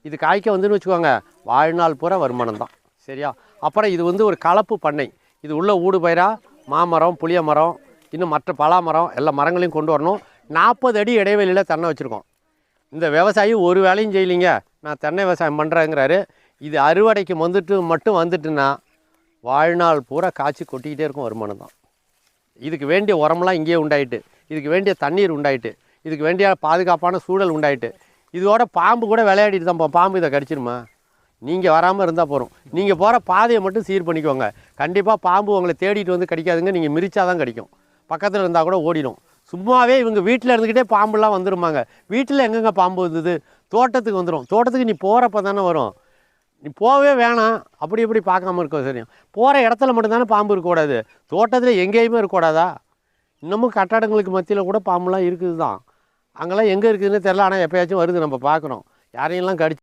இது காய்க்க வந்துன்னு வச்சுக்கோங்க, வாழ்நாள் பூரா வருமானம் தான். சரியா? அப்புறம் இது வந்து ஒரு கலப்பு பண்ணை. இது உள்ள ஊடு பயிரா மாமரம், புளிய மரம், இன்னும் மற்ற பலா மரம் எல்லா மரங்களையும் கொண்டு வரணும். 40 அடி இடைவெளியில் தென்னை வச்சுருக்கோம். இந்த விவசாயி ஒரு வேலையும் செய்யலிங்க, நான் தென்னை விவசாயம் பண்ணுறேங்கிறாரு. இது அறுவடைக்கு மட்டும் வந்துட்டுன்னா வாழ்நாள் பூரா காய்ச்சி கொட்டிக்கிட்டே இருக்கும், வருமானம் தான். இதுக்கு வேண்டிய உரம்லாம் இங்கேயே உண்டாயிட்டு, இதுக்கு வேண்டிய தண்ணீர் உண்டாயிட்டு, இதுக்கு வேண்டிய பாதுகாப்பான சூழல் உண்டாயிட்டு. இதோட பாம்பு கூட விளையாடிட்டு தான் பாம்பு இதை கடிச்சிருமா? நீங்கள் வராமல் இருந்தால் போகிறோம். நீங்கள் போகிற பாதையை மட்டும் சீர் பண்ணிக்கோங்க. கண்டிப்பாக பாம்பு உங்களை தேடிட்டு வந்து கடிக்காதுங்க. நீங்கள் மிரிச்சா தான் கடிக்கும். பக்கத்தில் இருந்தால் கூட ஓடிடும். சும்மாவே இவங்க வீட்டில் இருந்துக்கிட்டே பாம்புலாம் வந்துருமாங்க. வீட்டில் எங்கெங்கே பாம்பு வந்தது? தோட்டத்துக்கு வந்துடும். தோட்டத்துக்கு நீ போகிறப்ப தானே வரும். நீ போகவே வேணாம், அப்படி இப்படி பார்க்காம இருக்க. சரியும், போகிற இடத்துல மட்டும்தானே பாம்பு இருக்கக்கூடாது. தோட்டத்தில் எங்கேயுமே இருக்கக்கூடாதா? இன்னமும் கட்டடங்களுக்கு மத்தியில் கூட பாம்புலாம் இருக்குது தான். அங்கெல்லாம் எங்கே இருக்குதுன்னு தெரில. ஆனால் எப்போயாச்சும் வருது, நம்ம பார்க்குறோம். யாரையெல்லாம் கடிச்சு